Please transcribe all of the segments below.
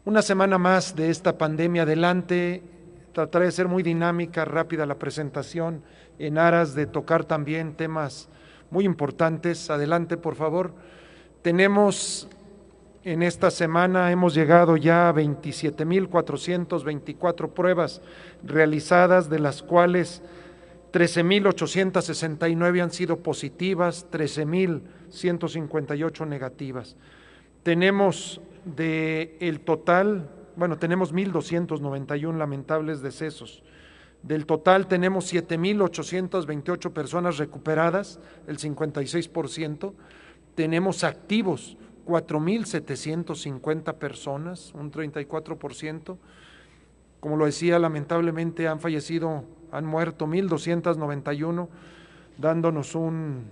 Una semana más de esta pandemia adelante, trataré de ser muy dinámica, rápida la presentación, en aras de tocar también temas muy importantes. Adelante, por favor. Tenemos en esta semana, hemos llegado ya a 27,424 pruebas realizadas, de las cuales 13,869 han sido positivas, 13,158 negativas. Tenemos del total, tenemos 1,291 lamentables decesos. Del total tenemos 7,828 personas recuperadas, el 56%. Tenemos activos 4,750 personas, un 34%. Como lo decía, lamentablemente han muerto 1,291, dándonos un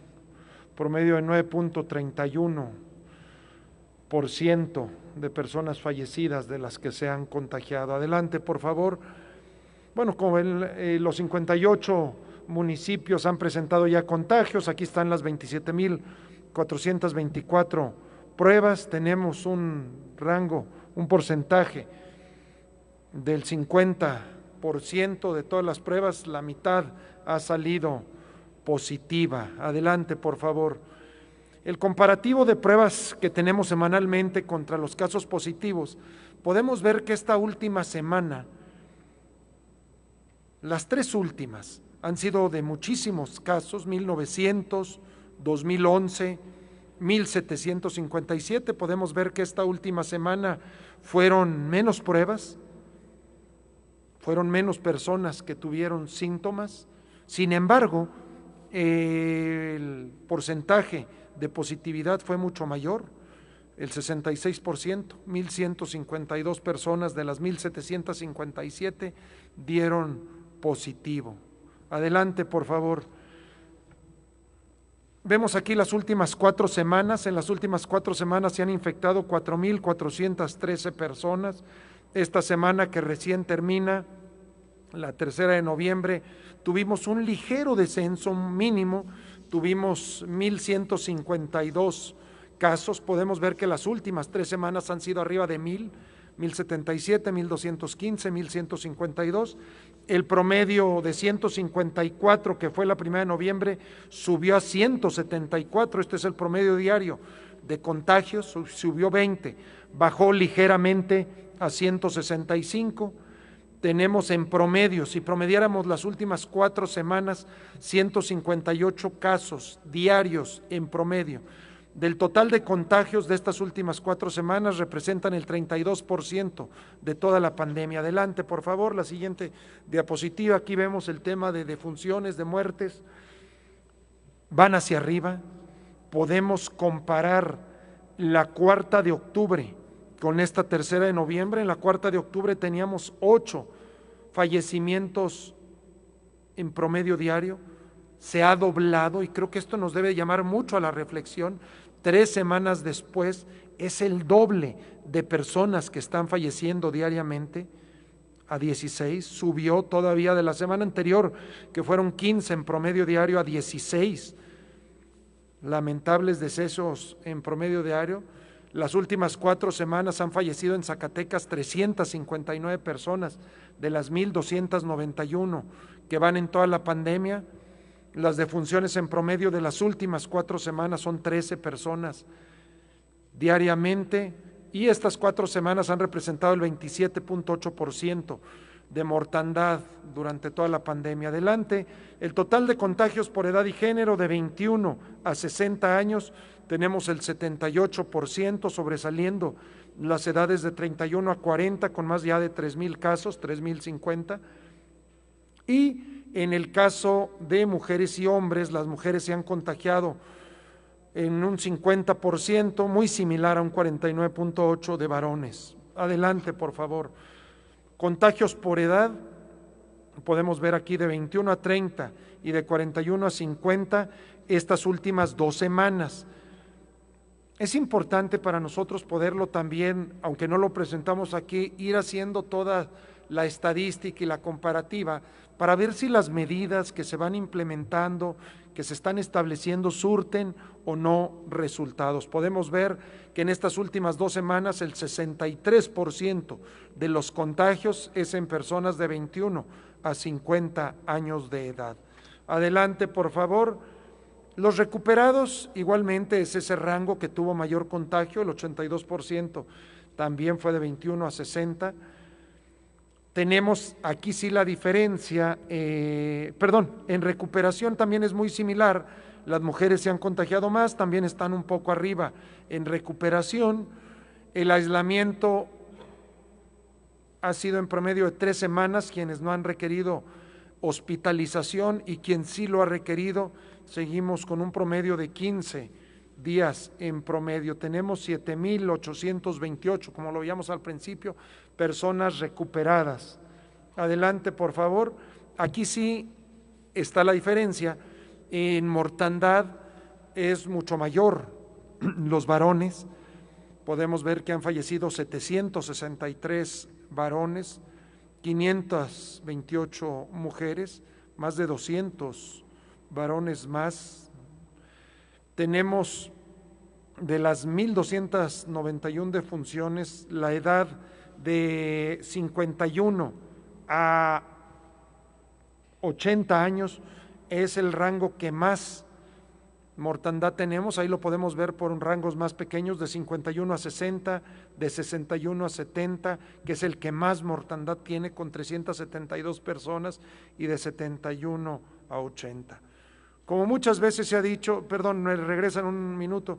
promedio de 9,31% de personas fallecidas de las que se han contagiado. Adelante, por favor. Como los 58 municipios han presentado ya contagios, aquí están las 27,424 pruebas, tenemos un rango, un porcentaje del 50% de todas las pruebas, la mitad ha salido positiva. Adelante, por favor. El comparativo de pruebas que tenemos semanalmente contra los casos positivos, podemos ver que esta última semana, las tres últimas, han sido de muchísimos casos, 1,900, 2011, 1,757. Podemos ver que esta última semana fueron menos pruebas, fueron menos personas que tuvieron síntomas. Sin embargo, el porcentaje de positividad fue mucho mayor, el 66%, 1,152 personas de las 1,757 dieron positivo. Adelante, por favor. Vemos aquí las últimas 4 semanas. En las últimas 4 semanas se han infectado 4,413 personas. Esta semana que recién termina, la 3 de noviembre, tuvimos un ligero descenso, un mínimo, tuvimos 1,152 casos. Podemos ver que las últimas 3 semanas han sido arriba de 1,077, 1,215, 1,152. El promedio de 154, que fue la 1 de noviembre, subió a 174. Este es el promedio diario de contagios, subió 20, bajó ligeramente a 165. Tenemos en promedio, si promediáramos las últimas 4 semanas, 158 casos diarios en promedio. Del total de contagios de estas últimas 4 semanas representan el 32% de toda la pandemia. Adelante, por favor, la siguiente diapositiva. Aquí vemos el tema de defunciones, de muertes. Van hacia arriba. Podemos comparar la 4 de octubre con esta 3 de noviembre. En la 4 de octubre teníamos 8 fallecimientos en promedio diario. Se ha doblado, y creo que esto nos debe llamar mucho a la reflexión. 3 semanas después es el doble de personas que están falleciendo diariamente, a 16, subió todavía de la semana anterior, que fueron 15 en promedio diario, a 16 lamentables decesos en promedio diario. Las últimas 4 semanas han fallecido en Zacatecas 359 personas, de las 1,291 que van en toda la pandemia. Las defunciones en promedio de las últimas 4 semanas son 13 personas diariamente, y estas 4 semanas han representado el 27,8% de mortandad durante toda la pandemia. Adelante, el total de contagios por edad y género de 21 a 60 años, tenemos el 78%, sobresaliendo las edades de 31 a 40 con más ya de 3,000 casos, 3,050. Y en el caso de mujeres y hombres, las mujeres se han contagiado en un 50%, muy similar a un 49,8% de varones. Adelante, por favor. Contagios por edad, podemos ver aquí de 21 a 30 y de 41 a 50 estas últimas 2 semanas. Es importante para nosotros poderlo también, aunque no lo presentamos aquí, ir haciendo toda la estadística y la comparativa para ver si las medidas que se van implementando, que se están estableciendo surten o no resultados. Podemos ver que en estas últimas 2 semanas el 63% de los contagios es en personas de 21 a 50 años de edad. Adelante, por favor. Los recuperados igualmente es ese rango que tuvo mayor contagio, el 82% también fue de 21 a 60. Tenemos aquí sí la diferencia, en recuperación también es muy similar, las mujeres se han contagiado más, también están un poco arriba en recuperación. El aislamiento ha sido en promedio de 3 semanas, quienes no han requerido hospitalización y quien sí lo ha requerido, seguimos con un promedio de 15 días en promedio. Tenemos 7,828, como lo veíamos al principio, personas recuperadas. Adelante, por favor. Aquí sí está la diferencia. En mortandad es mucho mayor los varones. Podemos ver que han fallecido 763 varones, 528 mujeres, más de 200 varones más. Tenemos de las 1,291 defunciones, la edad de 51 a 80 años es el rango que más mortandad tenemos. Ahí lo podemos ver por rangos más pequeños, de 51 a 60, de 61 a 70, que es el que más mortandad tiene, con 372 personas, y de 71 a 80. Como muchas veces se ha dicho, perdón, me regresan un minuto,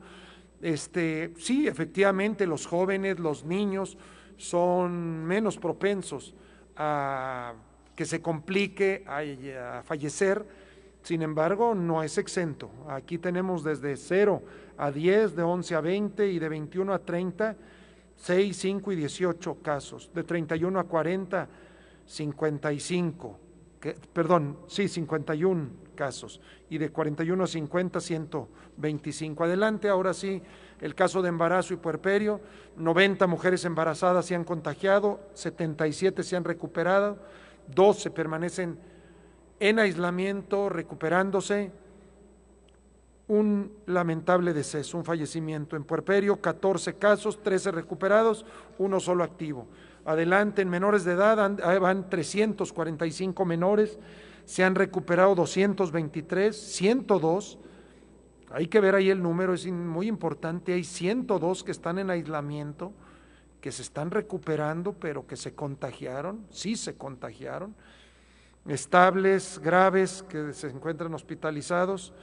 sí, efectivamente los jóvenes, los niños son menos propensos a que se complique, a fallecer. Sin embargo, no es exento. Aquí tenemos desde 0 a 10, de 11 a 20 y de 21 a 30, 6, 5 y 18 casos. De 31 a 40, 55. 51 casos, y de 41 a 50, 125. Adelante, ahora sí, el caso de embarazo y puerperio. 90 mujeres embarazadas se han contagiado, 77 se han recuperado, 12 permanecen en aislamiento, recuperándose. Un lamentable deceso, un fallecimiento. En puerperio, 14 casos, 13 recuperados, 1 solo activo. Adelante, en menores de edad van 345 menores, se han recuperado 223, 102, hay que ver ahí el número, es muy importante, hay 102 que están en aislamiento, que se están recuperando, pero que se contagiaron, sí se contagiaron, estables, graves, que se encuentran hospitalizados.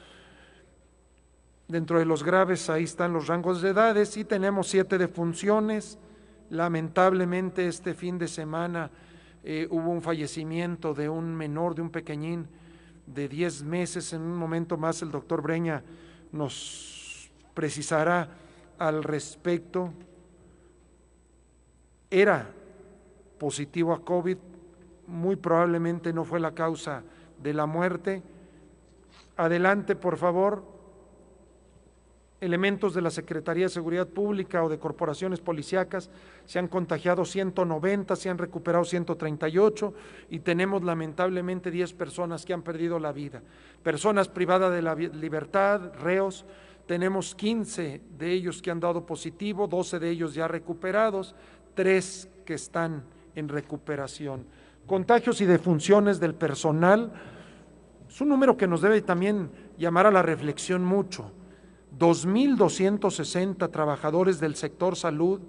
Dentro de los graves ahí están los rangos de edades, y tenemos 7 defunciones. Lamentablemente este fin de semana hubo un fallecimiento de un menor, de un pequeñín de 10 meses. En un momento más el doctor Breña nos precisará al respecto. Era positivo a COVID, muy probablemente no fue la causa de la muerte. Adelante, por favor. Elementos de la Secretaría de Seguridad Pública o de corporaciones policíacas, se han contagiado 190, se han recuperado 138 y tenemos lamentablemente 10 personas que han perdido la vida. Personas privadas de la libertad, reos, tenemos 15 de ellos que han dado positivo, 12 de ellos ya recuperados, 3 que están en recuperación. Contagios y defunciones del personal, es un número que nos debe también llamar a la reflexión mucho. 2,260 trabajadores del sector salud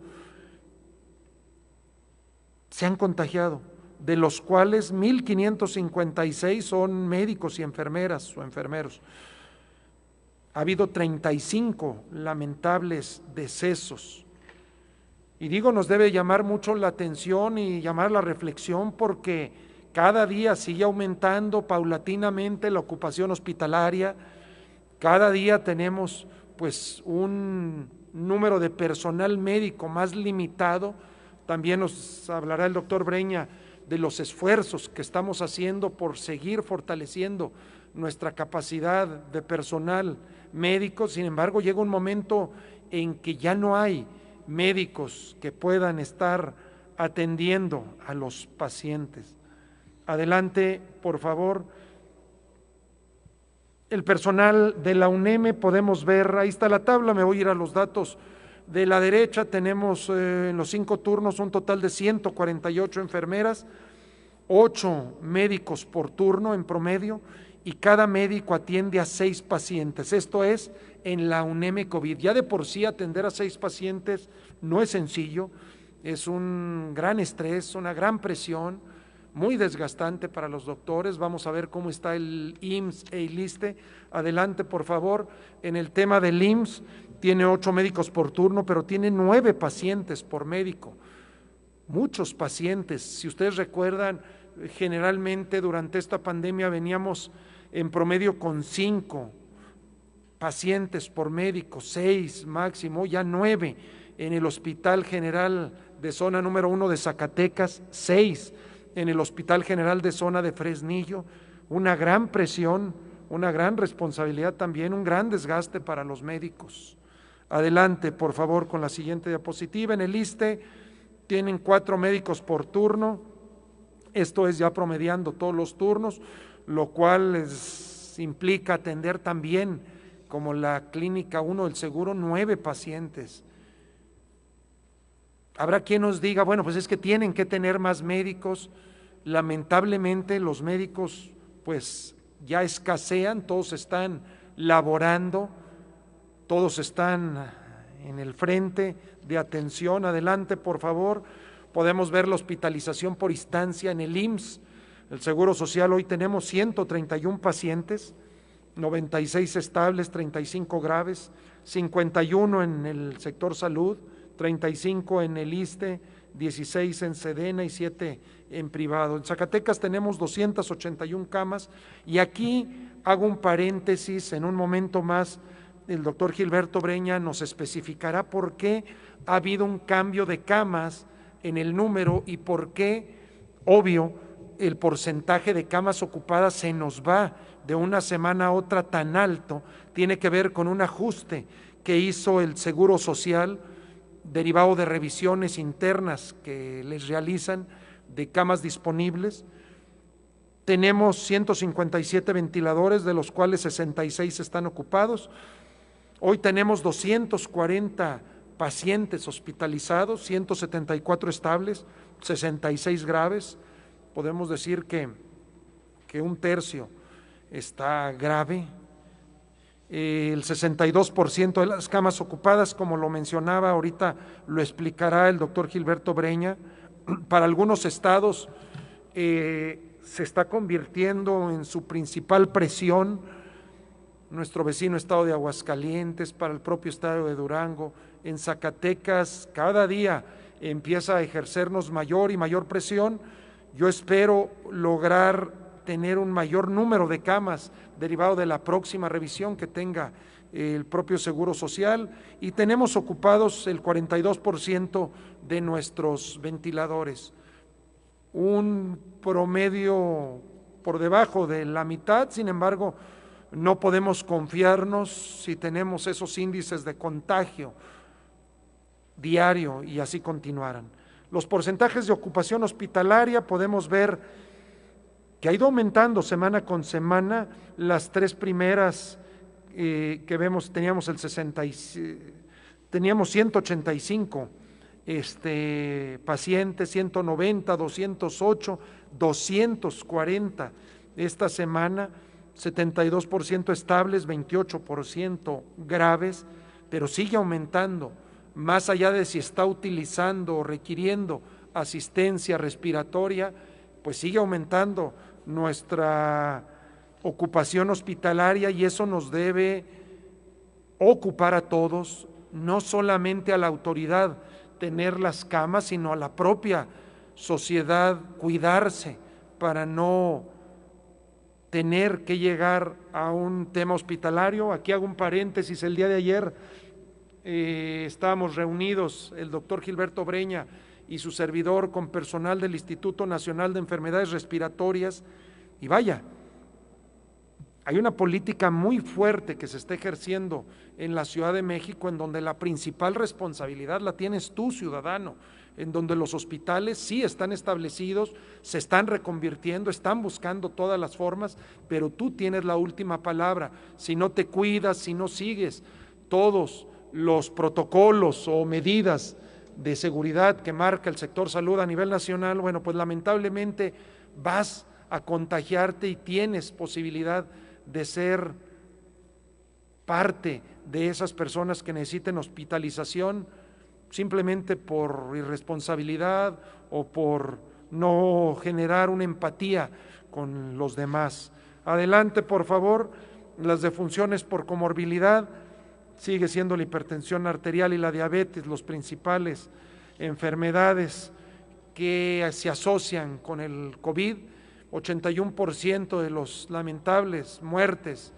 se han contagiado, de los cuales 1,556 son médicos y enfermeras o enfermeros. Ha habido 35 lamentables decesos. Y digo, nos debe llamar mucho la atención y llamar la reflexión, porque cada día sigue aumentando paulatinamente la ocupación hospitalaria. Cada día tenemos pues un número de personal médico más limitado. También nos hablará el doctor Breña de los esfuerzos que estamos haciendo por seguir fortaleciendo nuestra capacidad de personal médico. Sin embargo, llega un momento en que ya no hay médicos que puedan estar atendiendo a los pacientes. Adelante, por favor. El personal de la UNEM, podemos ver, ahí está la tabla, me voy a ir a los datos de la derecha. Tenemos en los 5 turnos un total de 148 enfermeras, 8 médicos por turno en promedio, y cada médico atiende a 6 pacientes. Esto es en la UNEM COVID. Ya de por sí atender a 6 pacientes no es sencillo, es un gran estrés, una gran presión, muy desgastante para los doctores. Vamos a ver cómo está el IMSS e ILISSSTE. Adelante, por favor. En el tema del IMSS, tiene 8 médicos por turno, pero tiene 9 pacientes por médico. Muchos pacientes. Si ustedes recuerdan, generalmente durante esta pandemia veníamos en promedio con 5 pacientes por médico, 6 máximo, ya 9 en el Hospital General de Zona número 1 de Zacatecas, 6 en el Hospital General de Zona de Fresnillo. Una gran presión, una gran responsabilidad también, un gran desgaste para los médicos. Adelante, por favor, con la siguiente diapositiva. En el ISSSTE tienen 4 médicos por turno, esto es ya promediando todos los turnos, lo cual implica atender también, como la Clínica 1 del Seguro, 9 pacientes. Habrá quien nos diga, bueno, pues es que tienen que tener más médicos. Lamentablemente los médicos pues ya escasean, todos están laborando, todos están en el frente de atención. Adelante, por favor. Podemos ver la hospitalización por instancia en el IMSS, el Seguro Social. Hoy tenemos 131 pacientes, 96 estables, 35 graves, 51 en el sector salud, 35 en el ISSSTE, 16 en Sedena y 7 en privado. En Zacatecas tenemos 281 camas, y aquí hago un paréntesis. En un momento más el doctor Gilberto Breña nos especificará por qué ha habido un cambio de camas en el número y por qué, obvio, el porcentaje de camas ocupadas se nos va de una semana a otra tan alto. Tiene que ver con un ajuste que hizo el Seguro Social derivado de revisiones internas que les realizan de camas disponibles. Tenemos 157 ventiladores, de los cuales 66 están ocupados. Hoy tenemos 240 pacientes hospitalizados, 174 estables, 66 graves. Podemos decir que un tercio está grave. El 62% de las camas ocupadas, como lo mencionaba, ahorita lo explicará el doctor Gilberto Breña. Para algunos estados se está convirtiendo en su principal presión. Nuestro vecino estado de Aguascalientes, para el propio estado de Durango, en Zacatecas, cada día empieza a ejercernos mayor y mayor presión. Yo espero lograr tener un mayor número de camas derivado de la próxima revisión que tenga el propio Seguro Social, y tenemos ocupados el 42% de nuestros ventiladores, un promedio por debajo de la mitad. Sin embargo, no podemos confiarnos si tenemos esos índices de contagio diario y así continuaran. Los porcentajes de ocupación hospitalaria, podemos ver que ha ido aumentando semana con semana. Las 3 primeras que vemos, teníamos 185 pacientes, 190, 208, 240 esta semana, 72% estables, 28% graves, pero sigue aumentando, más allá de si está utilizando o requiriendo asistencia respiratoria, pues sigue aumentando nuestra ocupación hospitalaria, y eso nos debe ocupar a todos, no solamente a la autoridad tener las camas, sino a la propia sociedad cuidarse para no tener que llegar a un tema hospitalario. Aquí hago un paréntesis. El día de ayer estábamos reunidos el doctor Gilberto Breña y su servidor con personal del Instituto Nacional de Enfermedades Respiratorias, y vaya, hay una política muy fuerte que se está ejerciendo en la Ciudad de México, en donde la principal responsabilidad la tienes tú, ciudadano, en donde los hospitales sí están establecidos, se están reconvirtiendo, están buscando todas las formas, pero tú tienes la última palabra. Si no te cuidas, si no sigues todos los protocolos o medidas de seguridad que marca el sector salud a nivel nacional, bueno, pues lamentablemente vas a contagiarte y tienes posibilidad de ser parte de esas personas que necesiten hospitalización simplemente por irresponsabilidad o por no generar una empatía con los demás. Adelante, por favor. Las defunciones por comorbilidad, sigue siendo la hipertensión arterial y la diabetes los principales enfermedades que se asocian con el COVID. 81% de los lamentables muertes,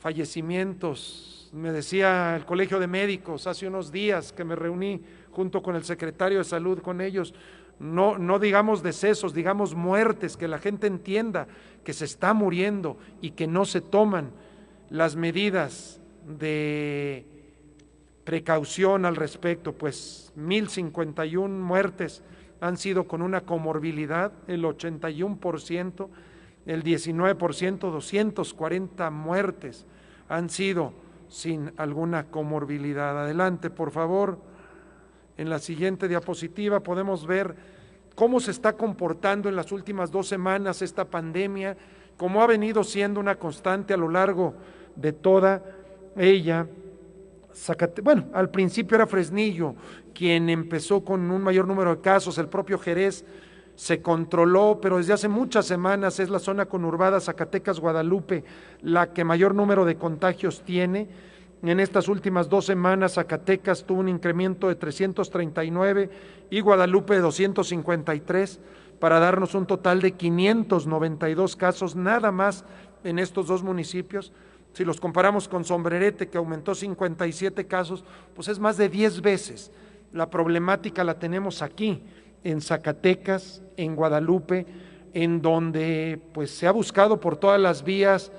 fallecimientos. Me decía el Colegio de Médicos hace unos días que me reuní junto con el secretario de Salud con ellos, no digamos decesos, digamos muertes, que la gente entienda que se está muriendo y que no se toman las medidas de precaución al respecto. Pues 1051 muertes han sido con una comorbilidad, el 81%, el 19%, 240 muertes han sido sin alguna comorbilidad. Adelante, por favor. En la siguiente diapositiva podemos ver cómo se está comportando en las últimas 2 semanas esta pandemia, cómo ha venido siendo una constante a lo largo de toda ella. Bueno, al principio era Fresnillo quien empezó con un mayor número de casos, el propio Jerez se controló, pero desde hace muchas semanas es la zona conurbada Zacatecas-Guadalupe la que mayor número de contagios tiene. En estas últimas 2 semanas Zacatecas tuvo un incremento de 339 y Guadalupe de 253 para darnos un total de 592 casos nada más en estos 2 municipios. Si los comparamos con Sombrerete, que aumentó 57 casos, pues es más de 10 veces. La problemática la tenemos aquí, en Zacatecas, en Guadalupe, en donde pues se ha buscado por todas las vías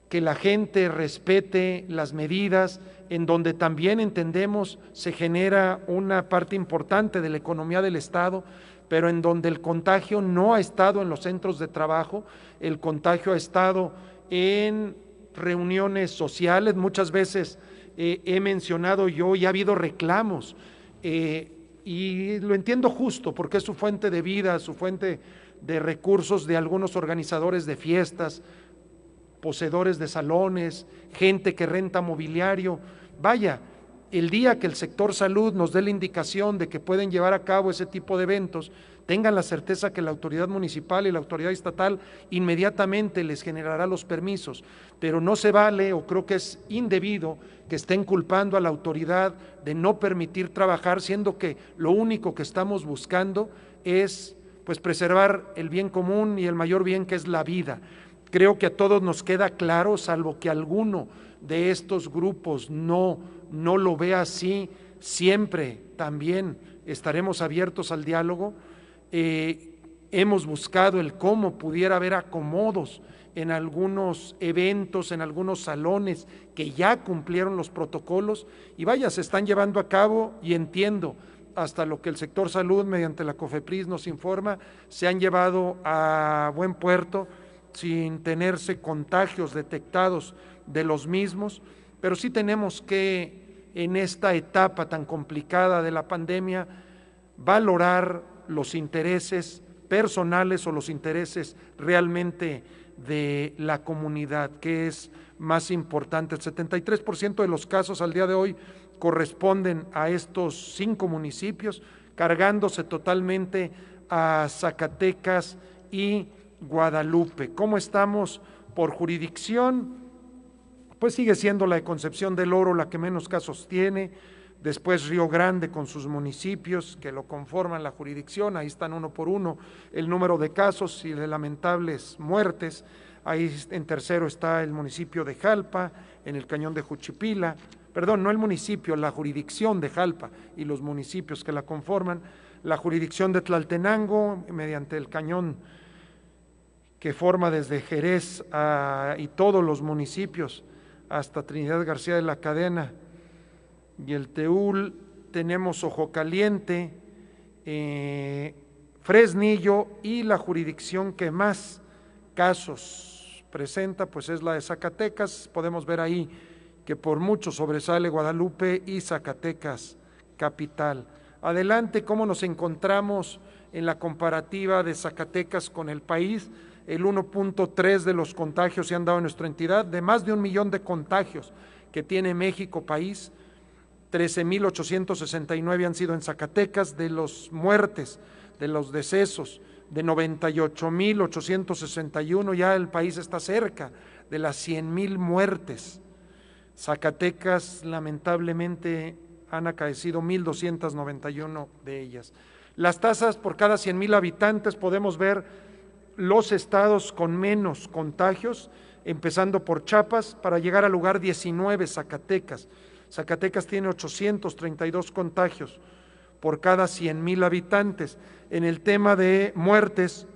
que la gente respete las medidas, en donde también entendemos se genera una parte importante de la economía del Estado, pero en donde el contagio no ha estado en los centros de trabajo, el contagio ha estado en reuniones sociales. Muchas veces he mencionado yo y ha habido reclamos, y lo entiendo justo porque es su fuente de vida, su fuente de recursos de algunos organizadores de fiestas, poseedores de salones, gente que renta mobiliario. Vaya, el día que el sector salud nos dé la indicación de que pueden llevar a cabo ese tipo de eventos, tengan la certeza que la autoridad municipal y la autoridad estatal inmediatamente les generará los permisos, pero no se vale, o creo que es indebido, que estén culpando a la autoridad de no permitir trabajar, siendo que lo único que estamos buscando es pues preservar el bien común y el mayor bien, que es la vida. Creo que a todos nos queda claro, salvo que alguno de estos grupos no lo vea así, siempre también estaremos abiertos al diálogo. Hemos buscado el cómo pudiera haber acomodos en algunos eventos, en algunos salones que ya cumplieron los protocolos, y vaya, se están llevando a cabo, y entiendo hasta lo que el sector salud mediante la COFEPRIS nos informa, se han llevado a buen puerto sin tenerse contagios detectados de los mismos, pero sí tenemos que, en esta etapa tan complicada de la pandemia, valorar los intereses personales o los intereses realmente de la comunidad, que es más importante. El 73% de los casos al día de hoy corresponden a estos 5 municipios, cargándose totalmente a Zacatecas y Guadalupe. ¿Cómo estamos por jurisdicción? Pues sigue siendo la de Concepción del Oro la que menos casos tiene, después Río Grande con sus municipios que lo conforman la jurisdicción, ahí están uno por uno el número de casos y de lamentables muertes. Ahí en tercero está el municipio de Jalpa, en el cañón de Juchipila, perdón, no el municipio, la jurisdicción de Jalpa y los municipios que la conforman, la jurisdicción de Tlaltenango mediante el cañón que forma desde Jerez y todos los municipios hasta Trinidad García de la Cadena, y el Teúl tenemos Ojo Caliente, Fresnillo, y la jurisdicción que más casos presenta pues es la de Zacatecas. Podemos ver ahí que por mucho sobresale Guadalupe y Zacatecas capital. Adelante, ¿cómo nos encontramos en la comparativa de Zacatecas con el país? El 1.3 de los contagios se han dado en nuestra entidad, de más de 1 millón de contagios que tiene México país, 13,869 han sido en Zacatecas. De los muertes, de los decesos, de 98,861, ya el país está cerca de las 100,000 muertes. Zacatecas, lamentablemente, han acaecido 1,291 de ellas. Las tasas por cada 100,000 habitantes, podemos ver los estados con menos contagios, empezando por Chiapas, para llegar al lugar 19, Zacatecas. Zacatecas tiene 832 contagios por cada 100,000 habitantes. En el tema de muertes,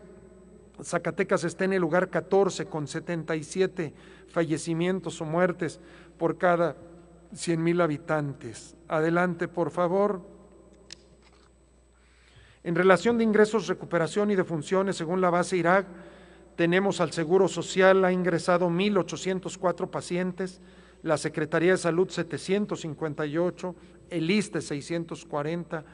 Zacatecas está en el lugar 14 con 77 fallecimientos o muertes por cada 100,000 habitantes. Adelante, por favor. En relación de ingresos, recuperación y defunciones, según la base IRAG, tenemos al Seguro Social, ha ingresado 1,804 pacientes, la Secretaría de Salud 758, el ISSSTE 640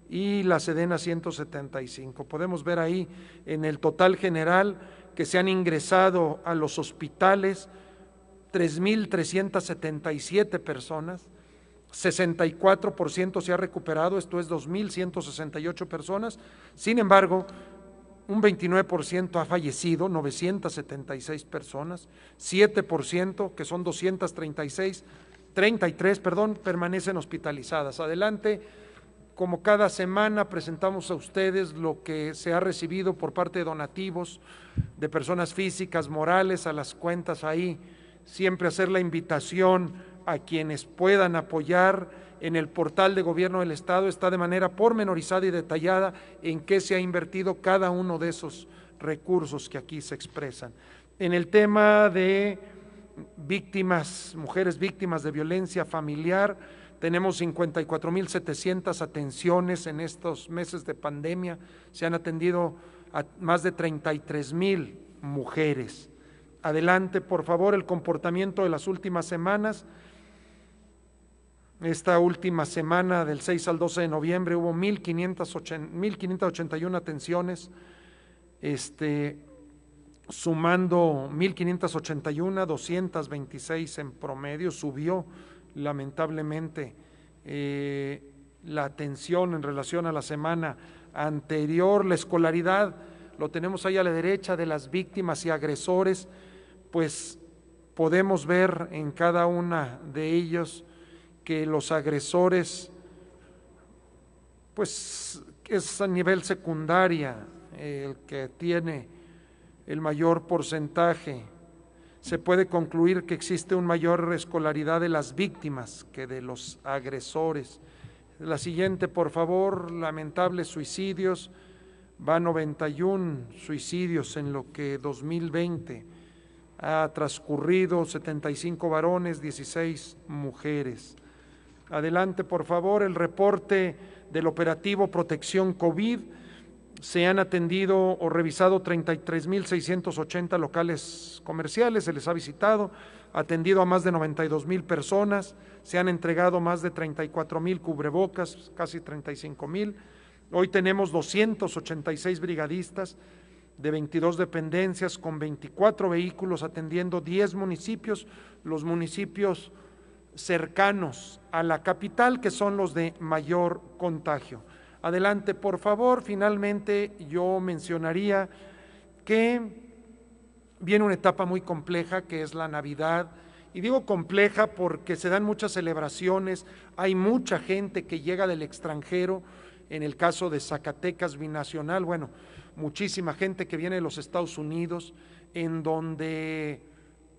y la SEDENA 175. Podemos ver ahí en el total general que se han ingresado a los hospitales 3,377 personas, 64% se ha recuperado, esto es 2,168 personas. Sin embargo, un 29% ha fallecido, 976 personas, 7%, que son 33, permanecen hospitalizadas. Adelante, como cada semana presentamos a ustedes lo que se ha recibido por parte de donativos de personas físicas, morales, a las cuentas ahí. Siempre hacer la invitación a quienes puedan apoyar. En el portal de Gobierno del Estado está de manera pormenorizada y detallada en qué se ha invertido cada uno de esos recursos que aquí se expresan. En el tema de víctimas, mujeres víctimas de violencia familiar, tenemos 54,700 atenciones en estos meses de pandemia. Se han atendido a más de 33,000 mujeres. Adelante, por favor, el comportamiento de las últimas semanas. Esta última semana, del 6 al 12 de noviembre, hubo 1,581 atenciones, sumando 1,581, 226 en promedio. Subió lamentablemente la atención en relación a la semana anterior. La escolaridad, lo tenemos ahí a la derecha, de las víctimas y agresores, pues podemos ver en cada una de ellos que los agresores, pues es a nivel secundaria el que tiene el mayor porcentaje. Se puede concluir que existe una mayor escolaridad de las víctimas que de los agresores. La siguiente, por favor. Lamentables suicidios, van 91 suicidios en lo que 2020 ha transcurrido, 75 varones, 16 mujeres. Adelante, por favor, el reporte del operativo Protección COVID. Se han atendido o revisado 33,680 locales comerciales, se les ha visitado, atendido a más de 92,000 personas, se han entregado más de 34,000 cubrebocas, casi 35,000. Hoy tenemos 286 brigadistas de 22 dependencias con 24 vehículos atendiendo 10 municipios, los municipios cercanos a la capital, que son los de mayor contagio. Adelante, por favor. Finalmente, yo mencionaría que viene una etapa muy compleja, que es la Navidad, y digo compleja porque se dan muchas celebraciones, hay mucha gente que llega del extranjero, en el caso de Zacatecas binacional, bueno, muchísima gente que viene de los Estados Unidos, en donde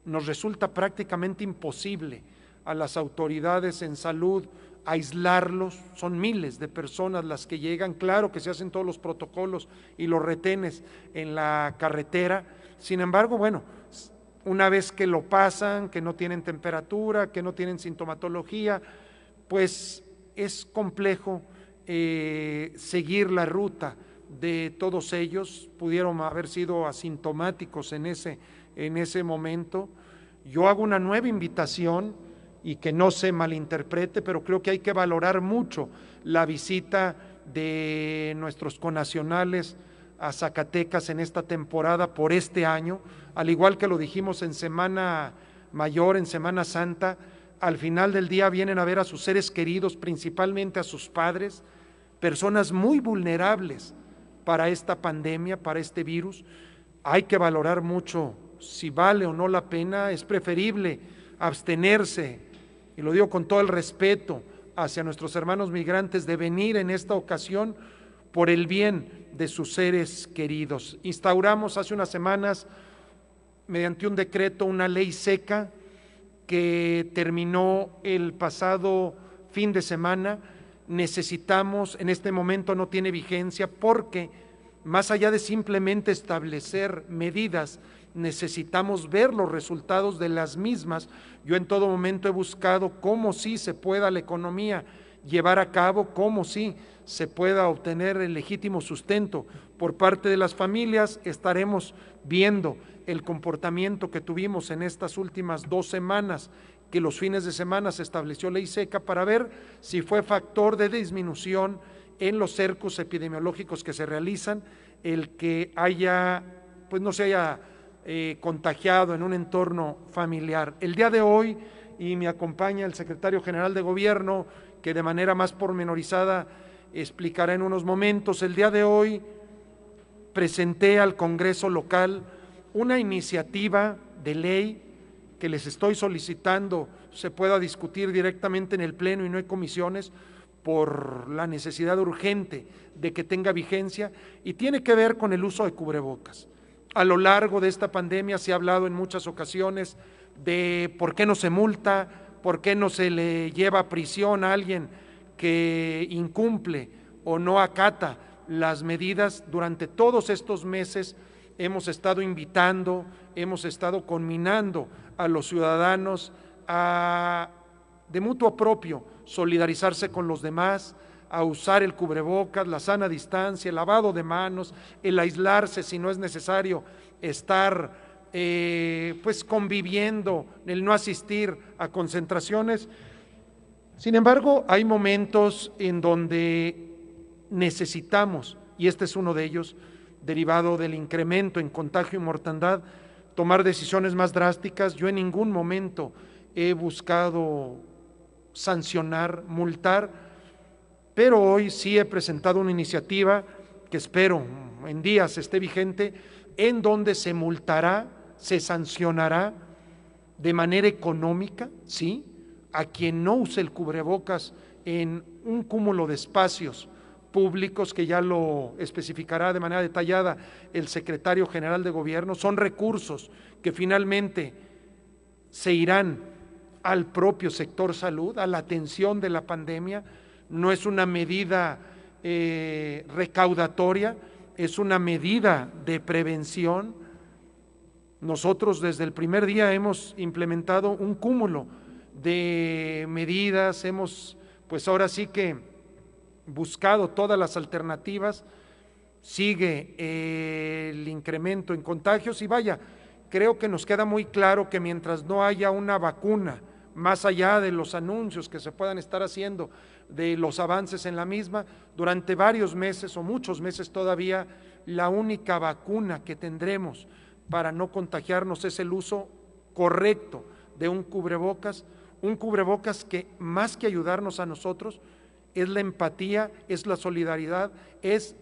nos resulta prácticamente imposible a las autoridades en salud aislarlos. Son miles de personas las que llegan. Claro que se hacen todos los protocolos y los retenes en la carretera, sin embargo, bueno, una vez que lo pasan, que no tienen temperatura, que no tienen sintomatología, pues es complejo seguir la ruta de todos ellos, pudieron haber sido asintomáticos en ese momento. Yo hago una nueva invitación y que no se malinterprete, pero creo que hay que valorar mucho la visita de nuestros connacionales a Zacatecas en esta temporada por este año, al igual que lo dijimos en Semana Mayor, en Semana Santa. Al final del día vienen a ver a sus seres queridos, principalmente a sus padres, personas muy vulnerables para esta pandemia, para este virus. Hay que valorar mucho si vale o no la pena. Es preferible abstenerse, y lo digo con todo el respeto hacia nuestros hermanos migrantes, de venir en esta ocasión por el bien de sus seres queridos. Instauramos hace unas semanas, mediante un decreto, una ley seca que terminó el pasado fin de semana. Necesitamos, en este momento no tiene vigencia, porque más allá de simplemente establecer medidas, necesitamos ver los resultados de las mismas. Yo en todo momento he buscado cómo sí se pueda la economía llevar a cabo, cómo sí se pueda obtener el legítimo sustento por parte de las familias. Estaremos viendo el comportamiento que tuvimos en estas últimas 2 semanas, que los fines de semana se estableció ley seca, para ver si fue factor de disminución en los cercos epidemiológicos que se realizan, el que no se haya contagiado en un entorno familiar. El día de hoy, y me acompaña el secretario general de Gobierno, que de manera más pormenorizada explicará en unos momentos, el día de hoy presenté al Congreso local una iniciativa de ley que les estoy solicitando se pueda discutir directamente en el Pleno y no hay comisiones, por la necesidad urgente de que tenga vigencia, y tiene que ver con el uso de cubrebocas. A lo largo de esta pandemia se ha hablado en muchas ocasiones de por qué no se multa, por qué no se le lleva a prisión a alguien que incumple o no acata las medidas. Durante todos estos meses hemos estado invitando, hemos estado conminando a los ciudadanos a, de mutuo propio, solidarizarse con los demás, a usar el cubrebocas, la sana distancia, el lavado de manos, el aislarse si no es necesario estar conviviendo, el no asistir a concentraciones. Sin embargo, hay momentos en donde necesitamos, y este es uno de ellos, derivado del incremento en contagio y mortandad, tomar decisiones más drásticas. Yo en ningún momento he buscado sancionar, multar, pero hoy sí he presentado una iniciativa que espero en días esté vigente, en donde se multará, se sancionará de manera económica, ¿sí?, a quien no use el cubrebocas en un cúmulo de espacios públicos, que ya lo especificará de manera detallada el secretario general de Gobierno. Son recursos que finalmente se irán al propio sector salud, a la atención de la pandemia. No es una medida recaudatoria, es una medida de prevención. Nosotros desde el primer día hemos implementado un cúmulo de medidas, hemos ahora sí que buscado todas las alternativas. Sigue el incremento en contagios y vaya, creo que nos queda muy claro que mientras no haya una vacuna, más allá de los anuncios que se puedan estar haciendo de los avances en la misma, durante varios meses o muchos meses todavía, la única vacuna que tendremos para no contagiarnos es el uso correcto de un cubrebocas que más que ayudarnos a nosotros, es la empatía, es la solidaridad, es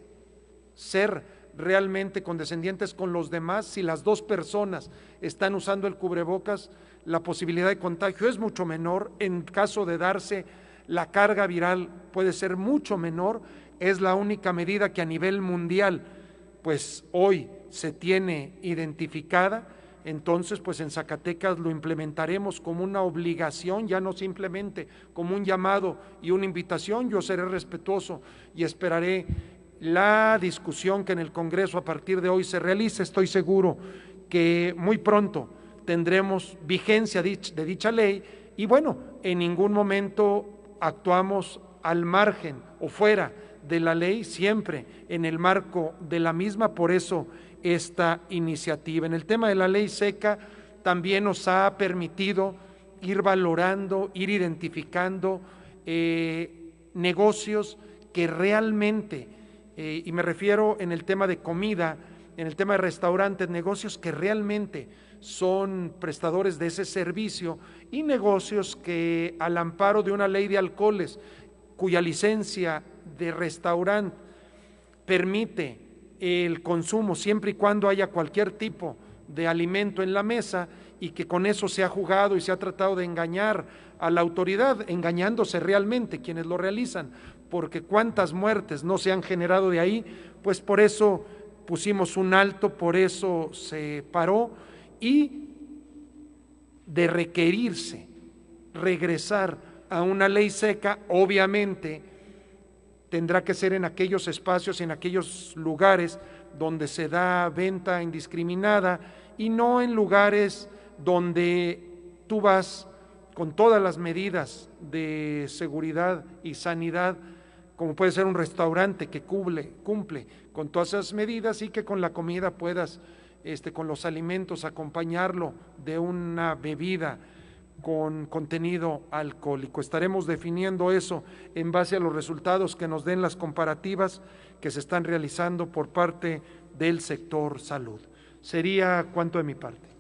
ser realmente condescendientes con los demás. Si las 2 personas están usando el cubrebocas, la posibilidad de contagio es mucho menor. En caso de darse, la carga viral puede ser mucho menor. Es la única medida que a nivel mundial hoy se tiene identificada. Entonces en Zacatecas lo implementaremos como una obligación, ya no simplemente como un llamado y una invitación. Yo seré respetuoso y esperaré la discusión que en el Congreso a partir de hoy se realice. Estoy seguro que muy pronto tendremos vigencia de dicha ley y en ningún momento actuamos al margen o fuera de la ley, siempre en el marco de la misma. Por eso esta iniciativa. En el tema de la ley seca también nos ha permitido ir valorando, ir identificando negocios que realmente, y me refiero en el tema de comida, en el tema de restaurantes, negocios que realmente son prestadores de ese servicio y negocios que al amparo de una ley de alcoholes, cuya licencia de restaurante permite el consumo siempre y cuando haya cualquier tipo de alimento en la mesa, y que con eso se ha jugado y se ha tratado de engañar a la autoridad, engañándose realmente quienes lo realizan, porque cuántas muertes no se han generado de ahí. Pues por eso pusimos un alto, por eso se paró, y de requerirse regresar a una ley seca, obviamente tendrá que ser en aquellos espacios, en aquellos lugares donde se da venta indiscriminada, y no en lugares donde tú vas con todas las medidas de seguridad y sanidad, como puede ser un restaurante que cumple con todas esas medidas, y que con la comida puedas, con los alimentos, acompañarlo de una bebida con contenido alcohólico. Estaremos definiendo eso en base a los resultados que nos den las comparativas que se están realizando por parte del sector salud. Sería cuanto de mi parte.